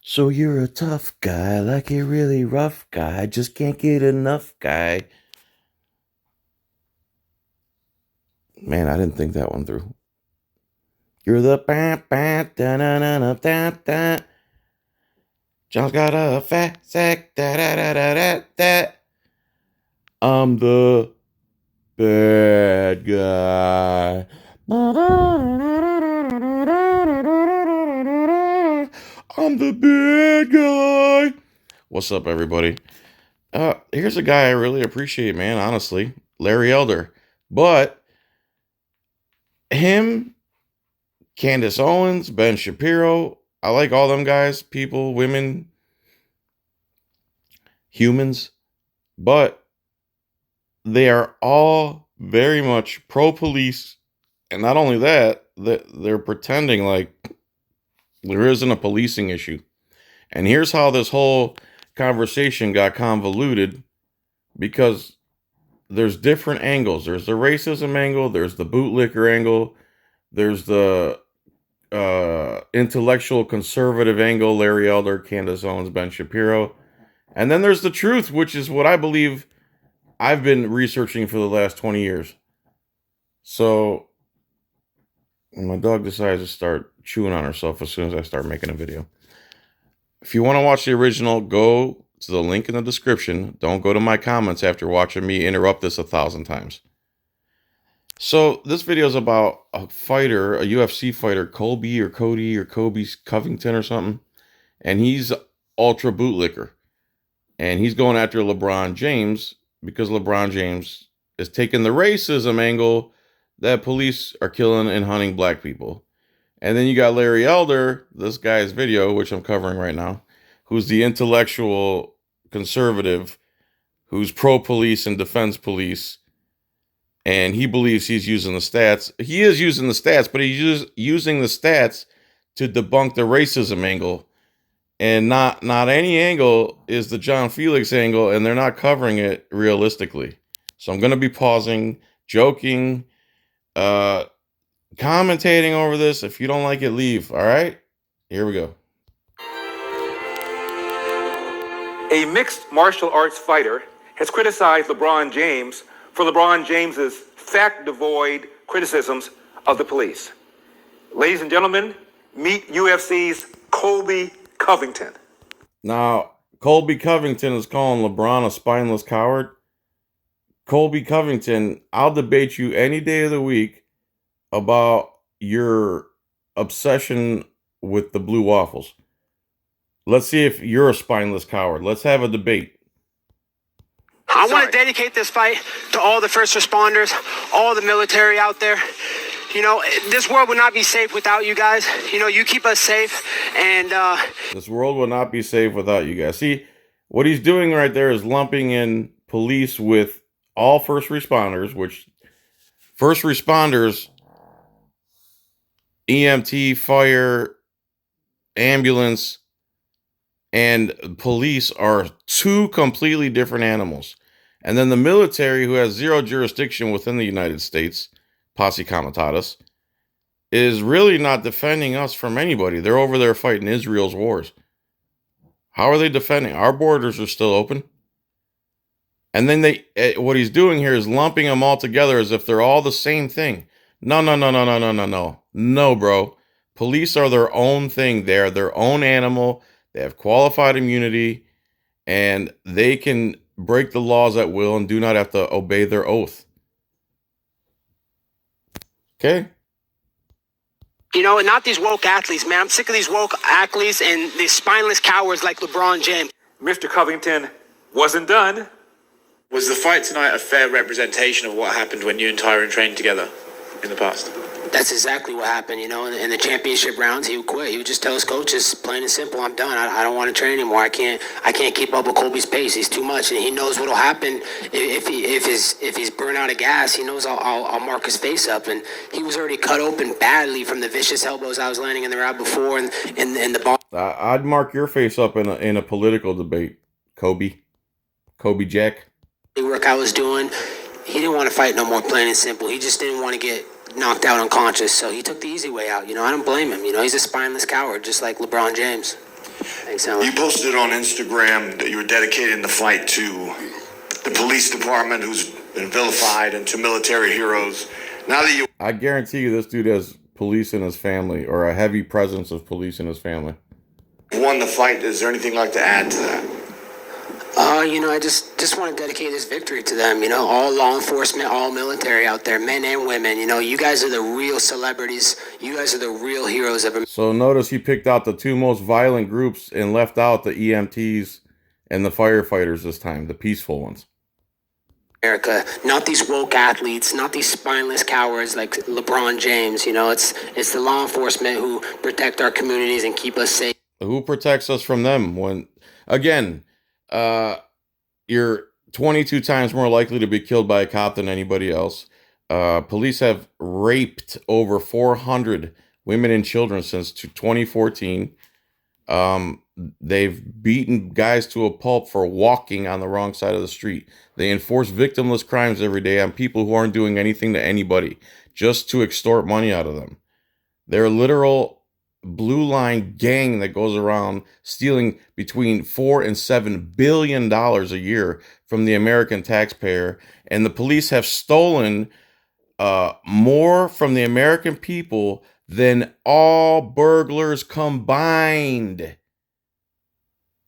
So you're a tough guy, like a really rough guy, just can't get enough guy. Man, I didn't think that one through. You're the da-na-na-na-da-da. John's got a fat sack, da-da-da-da-da-da. I'm the bad guy. I'm the bad guy. What's up, everybody? Here's a guy I really appreciate, man, honestly. Larry Elder. But him, Candace Owens, Ben Shapiro, I like all them guys, people, women, humans, but they are all very much pro-police. And not only that, they're pretending like there isn't a policing issue. And here's how this whole conversation got convoluted, because there's different angles. There's the racism angle, there's the bootlicker angle, there's the intellectual conservative angle, Larry Elder, Candace Owens, Ben Shapiro. And then there's the truth, which is what I believe I've been researching for the last 20 years. So my dog decides to start chewing on herself as soon as I start making a video. If you want to watch the original, go to the link in the description. Don't go to my comments after watching me interrupt this 1,000 times. So this video is about a fighter, a UFC fighter, Coby Covington or something. And he's ultra bootlicker. And he's going after LeBron James because LeBron James is taking the racism angle that police are killing and hunting black people. And then you got Larry Elder, this guy's video, which I'm covering right now, who's the intellectual conservative, who's pro-police and defends police. And he believes he's using the stats. He is using the stats, but he's using the stats to debunk the racism angle. And not any angle is the John Filax angle, and they're not covering it realistically. So I'm going to be pausing, joking, commentating over this. If you don't like it, leave. All right? Here we go. A mixed martial arts fighter has criticized LeBron James for LeBron James's fact-devoid criticisms of the police. Ladies and gentlemen, meet UFC's Coby Covington. Now, Coby Covington is calling LeBron a spineless coward. Coby Covington, I'll debate you any day of the week about your obsession with the blue waffles. Let's see if you're a spineless coward. Let's have a debate. I want to dedicate this fight to all the first responders, all the military out there. You know, this world would not be safe without you guys. You know, you keep us safe, and this world will not be safe without you guys. See, what he's doing right there is lumping in police with all first responders, which first responders, EMT, fire, ambulance, and police are two completely different animals. And then the military, who has zero jurisdiction within the United States, posse comitatus, is really not defending us from anybody. They're over there fighting Israel's wars. How are they defending? Our borders are still open. And then what he's doing here is lumping them all together as if they're all the same thing. No, bro. Police are their own thing. They're their own animal. They have qualified immunity, and they can break the laws at will and do not have to obey their oath. Okay? you know, not these woke athletes, man. I'm sick of these woke athletes and these spineless cowards like LeBron James. Mr. Covington wasn't done. Was the fight tonight a fair representation of what happened when you and Tyron trained together in the past? That's exactly what happened, you know. In the championship rounds, he would quit. He would just tell his coaches, plain and simple, I'm done. I don't want to train anymore. I can't keep up with Kobe's pace. He's too much, and he knows what'll happen if he's burnt out of gas. He knows I'll mark his face up, and he was already cut open badly from the vicious elbows I was landing in the round before, and the ball. I'd mark your face up in a political debate, Coby Jack. The work I was doing, he didn't want to fight no more, plain and simple. He just didn't want to get knocked out unconscious, so he took the easy way out. You know, I don't blame him. You know, he's a spineless coward, just like LeBron James. Thanks, Alan. You posted on Instagram that you were dedicating the fight to the police department, who's been vilified, and to military heroes. Now that you I guarantee you this dude has police in his family, or a heavy presence of police in his family. won the fight, is there anything you'd like to add to that? I just want to dedicate this victory to them. All law enforcement, all military out there, men and women. You guys are the real celebrities. You guys are the real heroes of So notice he picked out the two most violent groups and left out the EMTs and the firefighters this time, the peaceful ones. America. Not these woke athletes, not these spineless cowards like LeBron James. It's the law enforcement who protect our communities and keep us safe. Who protects us from them when, again, you're 22 times more likely to be killed by a cop than anybody else. Police have raped over 400 women and children since 2014. They've beaten guys to a pulp for walking on the wrong side of the street. They enforce victimless crimes every day on people who aren't doing anything to anybody just to extort money out of them. They're a literal blue line gang that goes around stealing between $4 and $7 billion a year from the American taxpayer. And the police have stolen more from the American people than all burglars combined.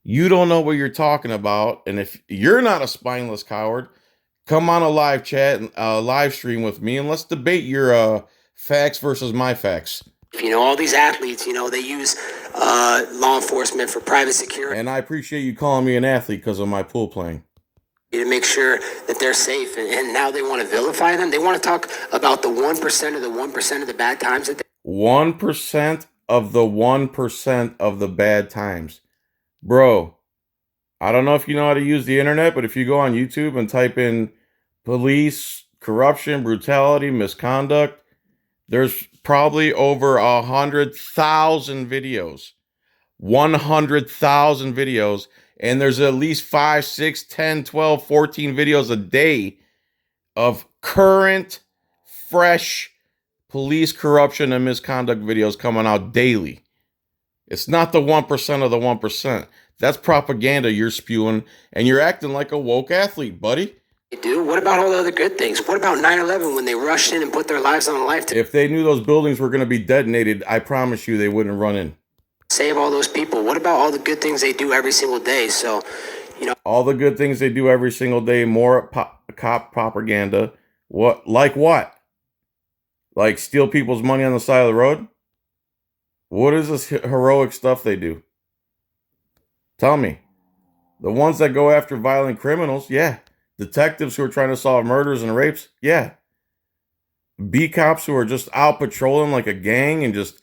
You don't know what you're talking about. And if you're not a spineless coward, come on a live chat and live stream with me and let's debate your facts versus my facts. All these athletes, they use law enforcement for private security. And I appreciate you calling me an athlete because of my pool playing. To make sure that they're safe. And now they want to vilify them. They want to talk about the 1% of the 1% of the bad times that 1% of the 1% of the bad times. Bro, I don't know if you know how to use the internet, but if you go on YouTube and type in police, corruption, brutality, misconduct, there's probably over 100,000 videos. 100,000 videos. And there's at least 5, 6, 10, 12, 14 videos a day of current, fresh police corruption and misconduct videos coming out daily. It's not the 1% of the 1%. That's propaganda you're spewing, and you're acting like a woke athlete, buddy. they do. What about all the other good things? What about 9/11 when they rushed in and put their lives on the line to If they knew those buildings were going to be detonated, I promise you they wouldn't run in. save all those people? What about all the good things they do every single day? So, All the good things they do every single day, more cop propaganda. What? Like what? Like steal people's money on the side of the road? What is this heroic stuff they do? Tell me. The ones that go after violent criminals, yeah. Detectives who are trying to solve murders and rapes, yeah. B cops who are just out patrolling like a gang and just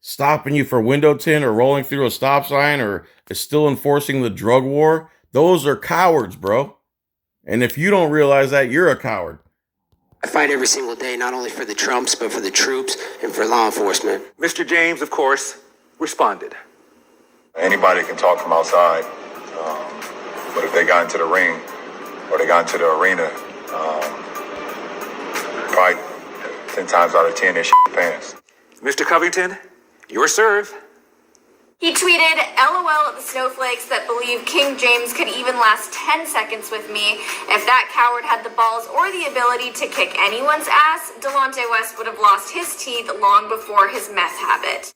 stopping you for window tint or rolling through a stop sign or still enforcing the drug war, those are cowards, bro. And if you don't realize that, you're a coward. I fight every single day, not only for the Trumps, but for the troops and for law enforcement. Mr. James, of course, responded. Anybody can talk from outside, but if they got into the ring or they got into the arena, probably 10 times out of 10, they shit their pants. Mr. Covington, your serve. He tweeted, LOL at the snowflakes that believe King James could even last 10 seconds with me. If that coward had the balls or the ability to kick anyone's ass, Delonte West would have lost his teeth long before his meth habit.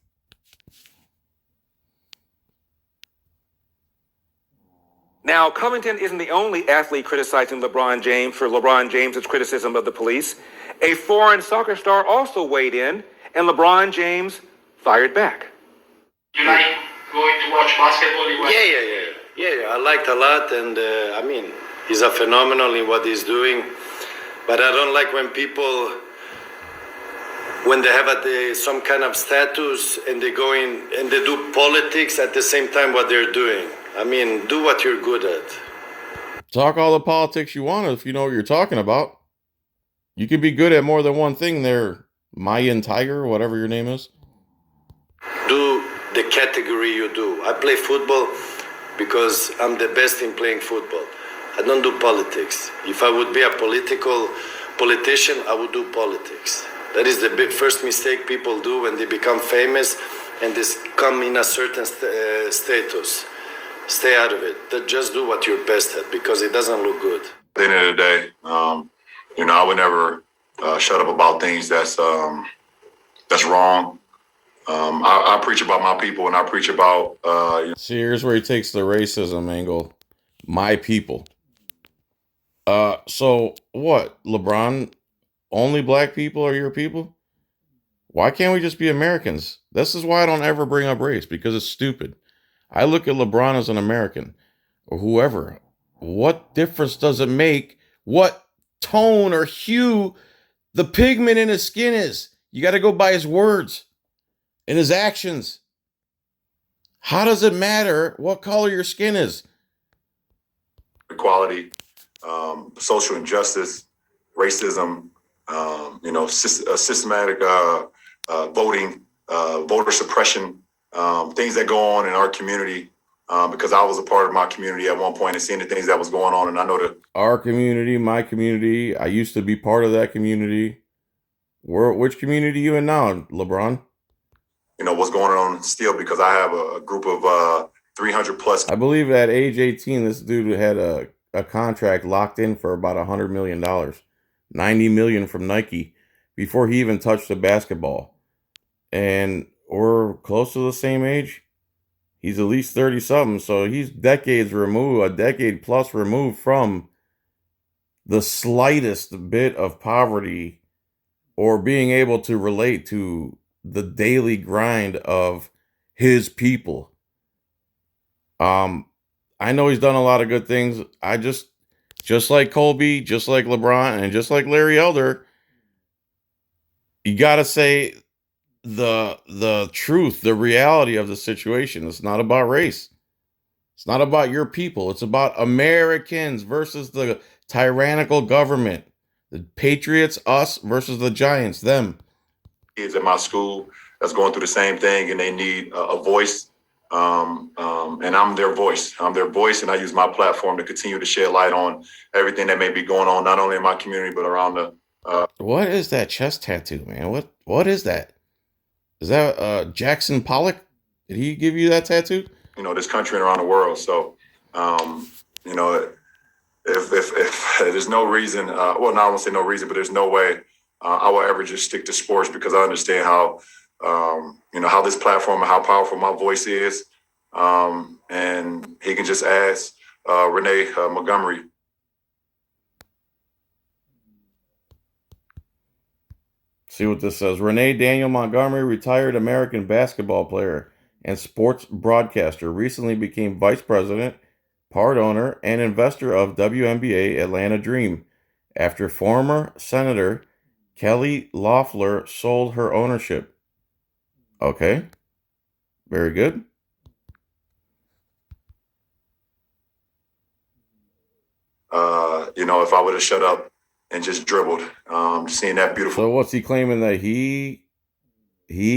Now, Covington isn't the only athlete criticizing LeBron James for LeBron James's criticism of the police. A foreign soccer star also weighed in, and LeBron James fired back. You like going to watch basketball? Yeah. I liked a lot, and I mean, he's a phenomenal in what he's doing. But I don't like when people, when they have some kind of status and they go in and they do politics at the same time what they're doing. I mean, do what you're good at. Talk all the politics you want if you know what you're talking about. You can be good at more than one thing there, Mayan Tiger, whatever your name is. Do the category you do. I play football because I'm the best in playing football. I don't do politics. If I would be a politician, I would do politics. That is the first mistake people do when they become famous. and this come in a certain status. Stay out of it. Just do what you're best at, because it doesn't look good. At the end of the day, I would never shut up about things that's wrong. I preach about my people, and I preach about. See, here's where he takes the racism angle. My people. So what, LeBron? Only black people are your people? Why can't we just be Americans? This is why I don't ever bring up race, because it's stupid. I look at LeBron as an American, or whoever. What difference does it make what tone or hue the pigment in his skin is? You got to go by his words and his actions. How does it matter what color your skin is? Equality, social injustice, racism, systematic voting, voter suppression, things that go on in our community. Because I was a part of my community at one point and seeing the things that was going on, and I know that our community, my community. I used to be part of that community. Which community you in now, LeBron? What's going on still, because I have a group of 300 plus. I believe at age 18, this dude had a contract locked in for about $100 million, $90 million from Nike before he even touched the basketball. And we're close to the same age. He's at least 30 something. So he's a decade plus removed from the slightest bit of poverty or being able to relate to the daily grind of his people. I know he's done a lot of good things. I just like Coby, just like LeBron, and just like Larry Elder, you got to say the truth, the reality of the situation. It's not about race. It's not about your people. It's about Americans versus the tyrannical government. The Patriots, us, versus the Giants, them. Kids at my school that's going through the same thing, and they need a voice. And I'm their voice. I'm their voice, and I use my platform to continue to shed light on everything that may be going on, not only in my community, but around the... What is that chest tattoo, man? What is that? Is that Jackson Pollock? Did he give you that tattoo? This country and around the world. So, if there's no reason, I won't say no reason, but there's no way I will ever just stick to sports, because I understand how this platform and how powerful my voice is. And he can just ask Renee Montgomery. See what this says. Renee Daniel Montgomery, retired American basketball player and sports broadcaster, recently became vice president, part owner, and investor of WNBA Atlanta Dream after former Senator Kelly Loeffler sold her ownership. Okay. Very good. If I would have shut up and just dribbled, seeing that beautiful. So what's he claiming, that he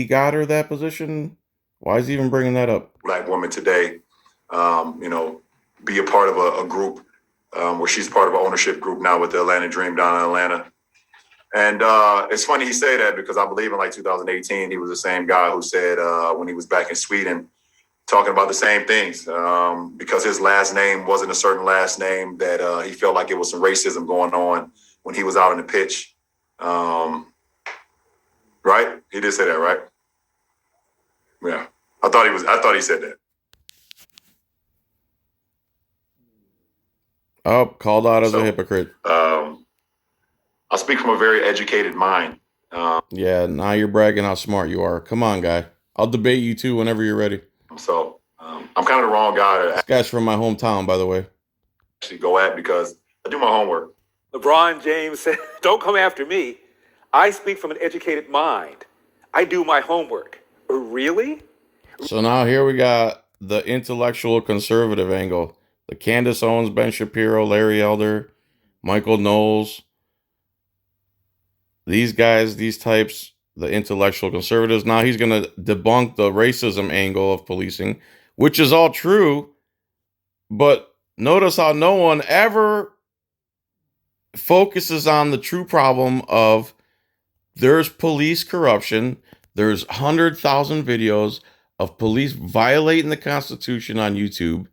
got her that position? Why is he even bringing that up? Black woman today, be a part of a group where she's part of an ownership group now with the Atlanta Dream down in Atlanta. And it's funny he say that, because I believe in 2018, he was the same guy who said when he was back in Sweden, talking about the same things, because his last name wasn't a certain last name, that he felt like it was some racism going on when he was out in the pitch. Right? He did say that, right? Yeah. I thought he said that. Oh, called out as a hypocrite. I speak from a very educated mind. Yeah, now you're bragging how smart you are. Come on, guy. I'll debate you too whenever you're ready. So I'm kind of the wrong guy to This guy's from my hometown, by the way. actually go at, because I do my homework. LeBron James said, "Don't come after me. I speak from an educated mind. I do my homework." Really? So now here we got the intellectual conservative angle. The Candace Owens, Ben Shapiro, Larry Elder, Michael Knowles. These guys, these types, the intellectual conservatives. Now he's going to debunk the racism angle of policing, which is all true. But notice how no one ever focuses on the true problem of there's police corruption, There's 100,000 videos of police violating the Constitution on YouTube.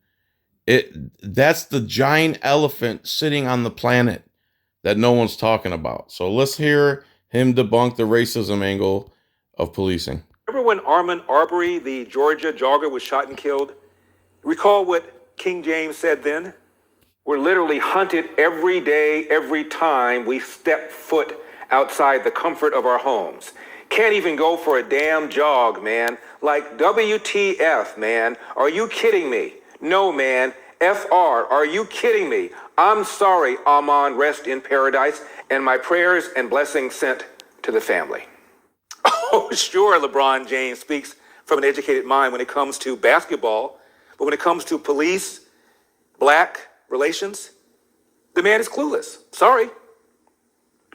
That's the giant elephant sitting on the planet that no one's talking about. So let's hear him debunk the racism angle of policing. Remember when Armand Arbery, the Georgia jogger, was shot and killed? Recall what King James said then? We're literally hunted every day, every time we step foot outside the comfort of our homes. Can't even go for a damn jog, man. Like, WTF, man. Are you kidding me? No, man. FR, are you kidding me? I'm sorry, Aman, rest in paradise, and my prayers and blessings sent to the family. Oh, sure, LeBron James speaks from an educated mind when it comes to basketball, but when it comes to police, black relations, the man is clueless. Sorry.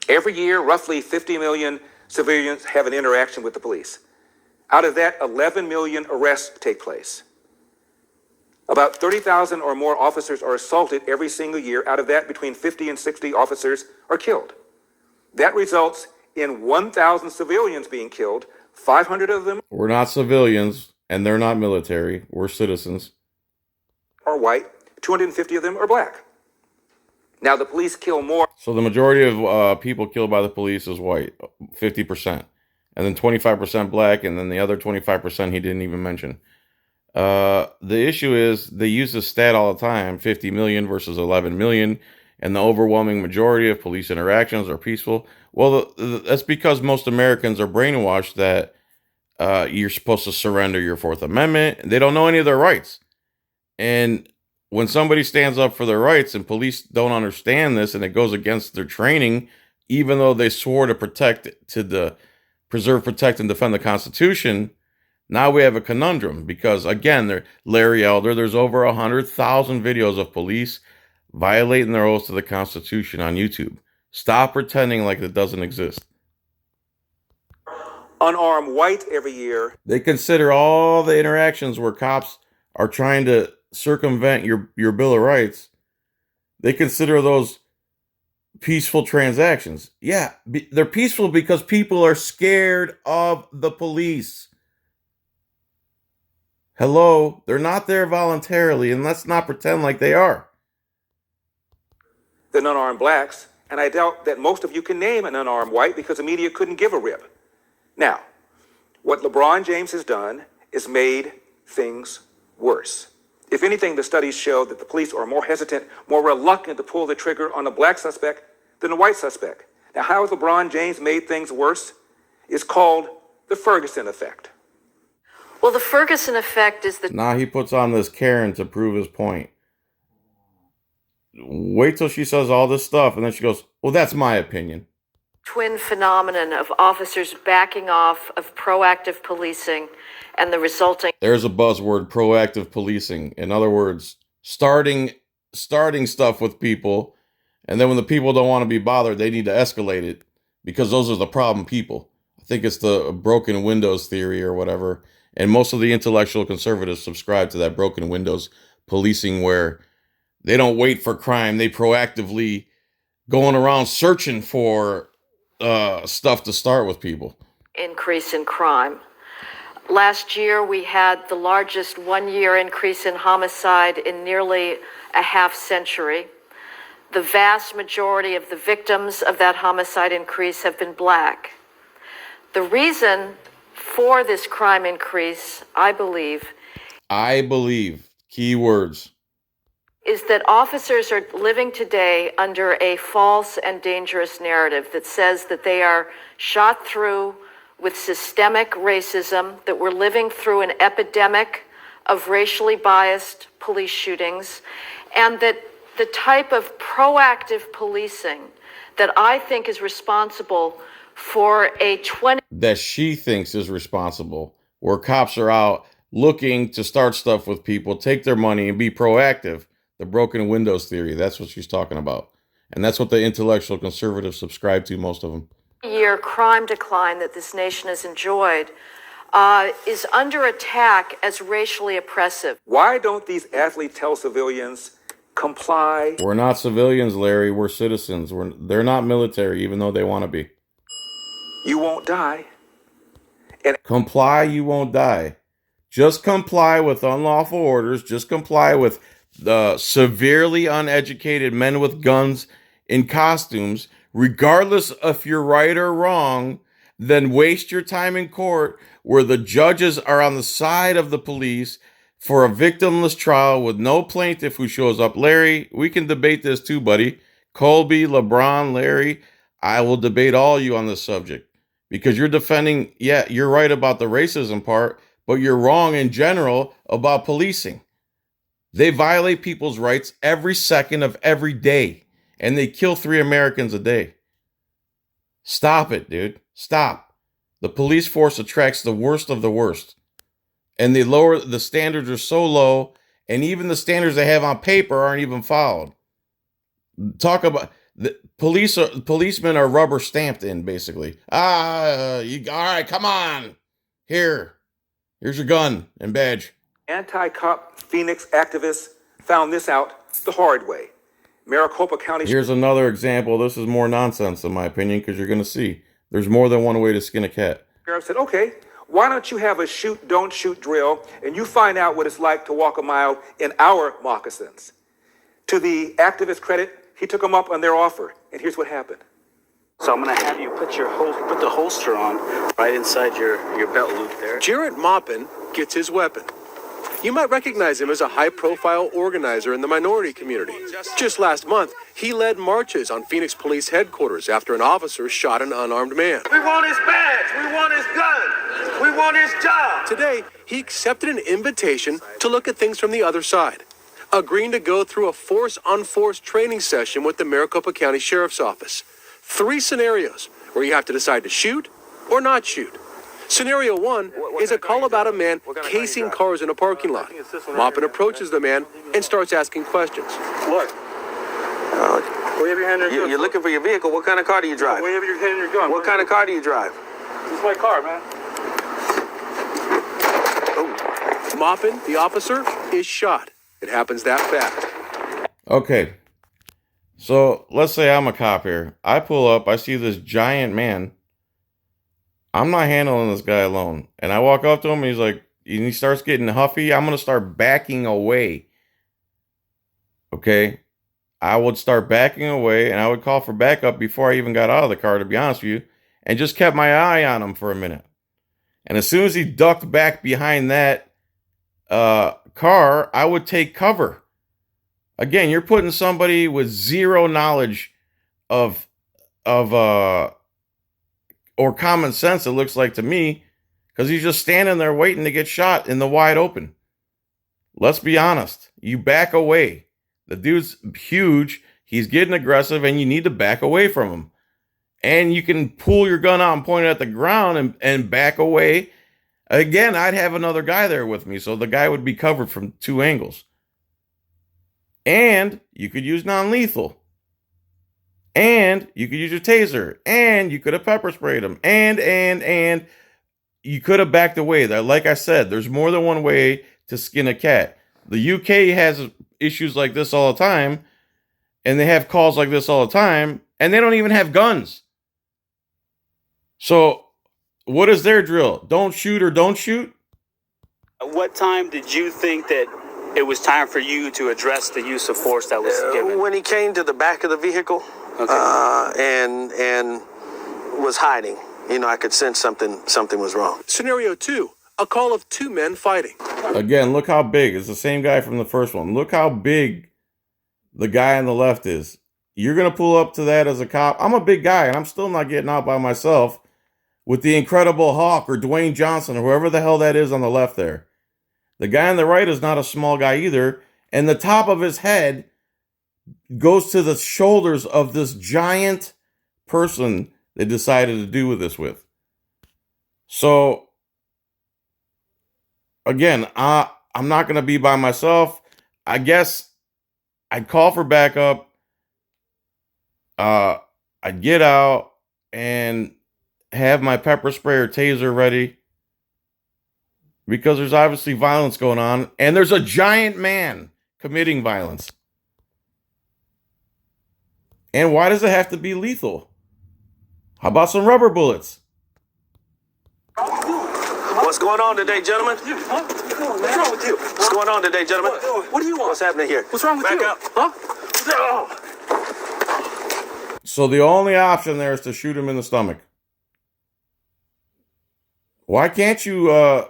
Every year, roughly 50 million civilians have an interaction with the police. Out of that, 11 million arrests take place. About 30,000 or more officers are assaulted every single year. Out of that, between 50 and 60 officers are killed. That results in 1,000 civilians being killed. 500 of them We're not civilians, and they're not military. We're citizens. are white. 250 of them are black. Now, the police kill more. So the majority of people killed by the police is white, 50%. And then 25% black, and then the other 25% he didn't even mention. The issue is they use this stat all the time, 50 million versus 11 million, and the overwhelming majority of police interactions are peaceful. Well, that's because most Americans are brainwashed that you're supposed to surrender your Fourth Amendment. They don't know any of their rights. And when somebody stands up for their rights and police don't understand this and it goes against their training, even though they swore to preserve, protect, and defend the Constitution, now we have a conundrum because, again, Larry Elder, there's over 100,000 videos of police violating their oaths to the Constitution on YouTube. Stop pretending like it doesn't exist. Unarmed white every year. They consider all the interactions where cops are trying to circumvent your Bill of Rights. They consider those peaceful transactions. Yeah, they're peaceful because people are scared of the police. Hello, they're not there voluntarily, and let's not pretend like they are. Than unarmed blacks, and I doubt that most of you can name an unarmed white because the media couldn't give a rip. Now, what LeBron James has done is made things worse. If anything, the studies show that the police are more hesitant, more reluctant to pull the trigger on a black suspect than a white suspect. Now, how has LeBron James made things worse? It's called the Ferguson effect. Well, the Ferguson effect is the... Now he puts on this Karen to prove his point. Wait till she says all this stuff, and then she goes, well, that's my opinion. Twin phenomenon of officers backing off of proactive policing and the resulting... There's a buzzword, proactive policing. In other words, starting stuff with people, and then when the people don't want to be bothered, they need to escalate it because those are the problem people. I think it's the broken windows theory or whatever. And most of the intellectual conservatives subscribe to that broken windows policing where they don't wait for crime. They proactively going around searching for stuff to start with people. Increase in crime. Last year, we had the largest one-year increase in homicide in nearly a half century. The vast majority of the victims of that homicide increase have been black. The reason for this crime increase, I believe, key words, is that officers are living today under a false and dangerous narrative that says that they are shot through with systemic racism, that we're living through an epidemic of racially biased police shootings, and that the type of proactive policing that I think is responsible for that she thinks is responsible, where cops are out looking to start stuff with people, take their money, and be proactive. The broken windows theory, that's what she's talking about. And that's what the intellectual conservatives subscribe to, most of them. Year crime decline that this nation has enjoyed is under attack as racially oppressive. Why don't these athletes tell civilians comply? We're not civilians, Larry. We're citizens. They're not military, even though they want to be. You won't die. And Comply, you won't die. Just comply with unlawful orders. Just comply with the severely uneducated men with guns in costumes, regardless if you're right or wrong. Then waste your time in court where the judges are on the side of the police for a victimless trial with no plaintiff who shows up. Larry, we can debate this too, buddy. Colby, LeBron, Larry, I will debate all you on this subject because you're defending, yeah, you're right about the racism part, but you're wrong in general about policing. They violate people's rights every second of every day, and they kill 3 Americans a day. Stop it, dude. Stop. The police force attracts the worst of the worst. And the standards are so low, and even the standards they have on paper aren't even followed. Talk about the policemen are rubber stamped in, basically. All right, come on. Here's your gun and badge. anti-cop Phoenix activists found this out the hard way. Maricopa County. Here's another example. This is more nonsense, in my opinion, because you're going to see there's more than one way to skin a cat. Sheriff said, okay, why don't you have a shoot, don't shoot drill, and you find out what it's like to walk a mile in our moccasins. To the activist credit, he took them up on their offer, and here's what happened. So I'm going to have you put the holster on right inside your belt loop there. Jarrett Maupin gets his weapon. You might recognize him as a high-profile organizer in the minority community. Just last month, he led marches on Phoenix Police headquarters after an officer shot an unarmed man. We want his badge. We want his gun. We want his job. Today, he accepted an invitation to look at things from the other side, agreeing to go through a force-on-force training session with the Maricopa County Sheriff's Office. 3 scenarios where you have to decide to shoot or not shoot. Scenario 1 is a call about a man casing cars in a parking lot. Maupin approaches the man and starts asking questions. Look. Wave your hand in your gun. You're looking for your vehicle. What kind of car do you drive? Wave your hand in your gun. What kind of car do you drive? This is my car, man. Oh. Maupin, the officer, is shot. It happens that fast. Okay. So let's say I'm a cop here. I pull up, I see this giant man. I'm not handling this guy alone. And I walk up to him, and he's like, and he starts getting huffy. I'm going to start backing away. Okay? I would start backing away, and I would call for backup before I even got out of the car, to be honest with you, and just kept my eye on him for a minute. And as soon as he ducked back behind that car, I would take cover. Again, you're putting somebody with zero knowledge of or common sense, it looks like to me, because he's just standing there waiting to get shot in the wide open. Let's be honest. You back away. The dude's huge. He's getting aggressive, and you need to back away from him. And you can pull your gun out and point it at the ground and back away. Again, I'd have another guy there with me, so the guy would be covered from 2 angles. And you could use non-lethal. And you could use your taser. And you could have pepper sprayed him. And you could have backed away. Like I said, there's more than one way to skin a cat. The UK has issues like this all the time. And they have calls like this all the time. And they don't even have guns. So what is their drill? Don't shoot or don't shoot? At what time did you think that it was time for you to address the use of force that was given? When he came to the back of the vehicle, okay. and was hiding, I could sense something was wrong. Scenario 2, a call of 2 men fighting. Again, look how big. It's the same guy from the first one. Look how big the guy on the left is. You're going to pull up to that as a cop. I'm a big guy, and I'm still not getting out by myself with the Incredible Hulk or Dwayne Johnson or whoever the hell that is on the left there. The guy on the right is not a small guy either. And the top of his head goes to the shoulders of this giant person they decided to do this with. So, again, I'm not going to be by myself. I guess I'd call for backup. I'd get out and have my pepper spray or taser ready. Because there's obviously violence going on. And there's a giant man committing violence. And why does it have to be lethal? How about some rubber bullets? What's going on today, gentlemen? Huh? What's wrong with you? What's going on today, gentlemen? What do you want? What's happening here? What's wrong with Back you? up. Huh? So the only option there is to shoot him in the stomach. Why can't you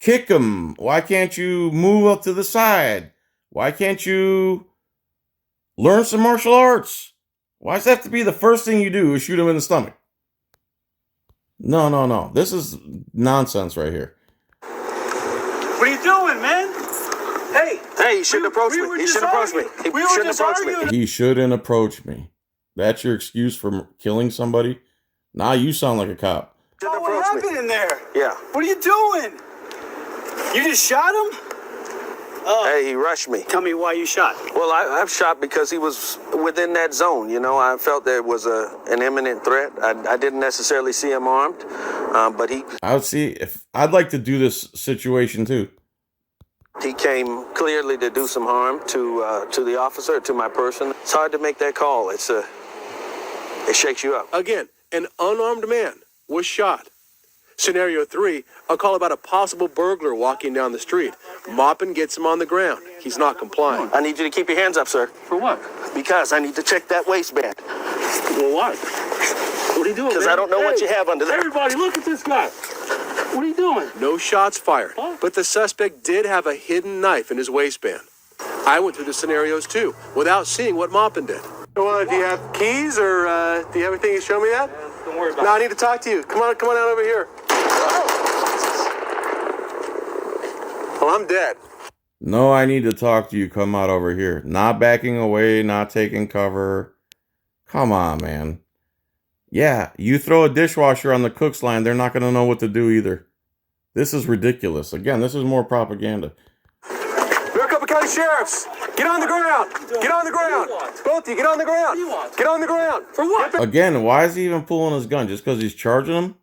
kick him? Why can't you move up to the side? Why can't you learn some martial arts? Why does that have to be the first thing you do is shoot him in the stomach? No. This is nonsense right here. What are you doing, man? Hey, he shouldn't approach me. He shouldn't approach me. He shouldn't approach me. He shouldn't approach me. That's your excuse for killing somebody? Now you sound like a cop. Shouldn't what approach happened me. in there? Yeah. What are you doing? You just shot him? Hey, he rushed me. Tell me why you shot. Well, I've shot because he was within that zone. You know, I felt there was an imminent threat. I didn't necessarily see him armed, but I'd like to do this situation too. He came clearly to do some harm to the officer, to my person. It's hard to make that call. It shakes you up. Again, an unarmed man was shot. Scenario 3, a call about a possible burglar walking down the street. Maupin gets him on the ground. He's not complying. I need you to keep your hands up, sir. For what? Because I need to check that waistband. Well, what? What are you doing, Because I don't know what you have under there. Everybody, look at this guy. What are you doing? No shots fired, Huh? but the suspect did have a hidden knife in his waistband. I went through the scenarios too, without seeing what Maupin did. Well, do you have keys or do you have anything to show me that? Don't worry about No, I need to talk to you. Come on out over here. Well, I'm dead. No, I need to talk to you. Come out over here. Not backing away, not taking cover. Come on, man. Yeah, you throw a dishwasher on the cook's line, they're not going to know what to do either. This is ridiculous. Again, this is more propaganda. Maricopa County Sheriffs, get on the ground. Get on the ground. Both of you, get on the ground. Get on the ground. For what? Again, why is he even pulling his gun? Just because he's charging him?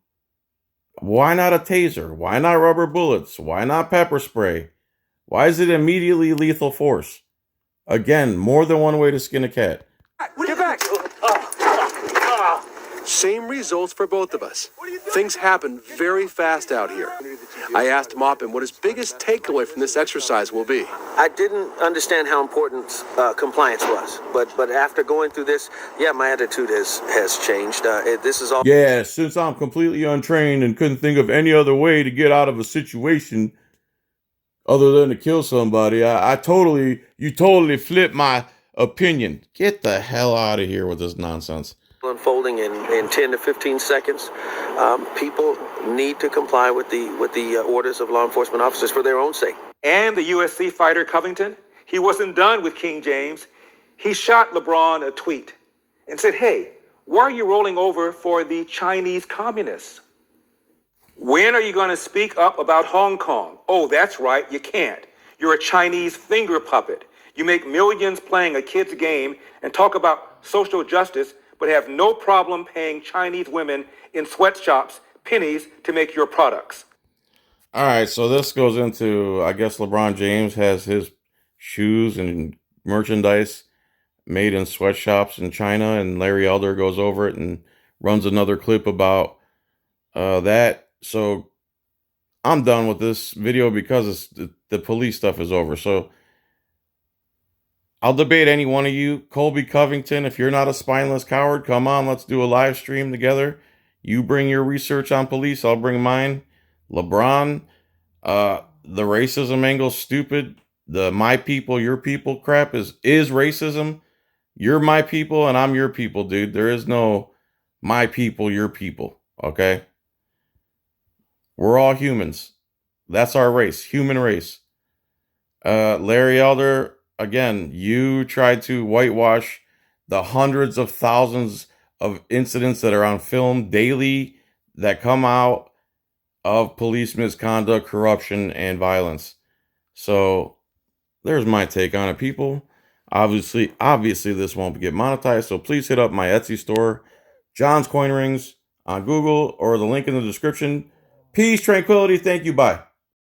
Why not a taser? Why not rubber bullets? Why not pepper spray? Why is it immediately lethal force? Again, more than one way to skin a cat. Get back. Same results for both of us. Things happen very fast out here. I asked Maupin what his biggest takeaway from this exercise will be. I didn't understand how important compliance was, but after going through this, yeah, my attitude has changed. This is all. Yeah, since I'm completely untrained and couldn't think of any other way to get out of a situation other than to kill somebody, you totally flipped my opinion. Get the hell out of here with this nonsense. Unfolding in 10 to 15 seconds. People need to comply with the orders of law enforcement officers for their own sake. And the USC fighter Covington, he wasn't done with King James. He shot LeBron a tweet and said, "Hey, why are you rolling over for the Chinese communists? When are you going to speak up about Hong Kong? Oh, that's right, you can't. You're a Chinese finger puppet. You make millions playing a kid's game and talk about social justice, but have no problem paying Chinese women in sweatshops pennies to make your products." All right, so this goes into, I guess LeBron James has his shoes and merchandise made in sweatshops in China, and Larry Elder goes over it and runs another clip about that. So I'm done with this video because the police stuff is over. So I'll debate any one of you. Coby Covington, if you're not a spineless coward, come on, let's do a live stream together. You bring your research on police, I'll bring mine. LeBron, the racism angle's stupid. The my people, your people crap is racism. You're my people and I'm your people, dude. There is no my people, your people, okay? We're all humans. That's our race, human race. Larry Elder, again, you tried to whitewash the hundreds of thousands of incidents that are on film daily that come out of police misconduct, corruption, and violence. So there's my take on it, people. Obviously this won't get monetized, so please hit up my Etsy store, John's Coin Rings, on Google, or the link in the description. Peace, tranquility, thank you, bye.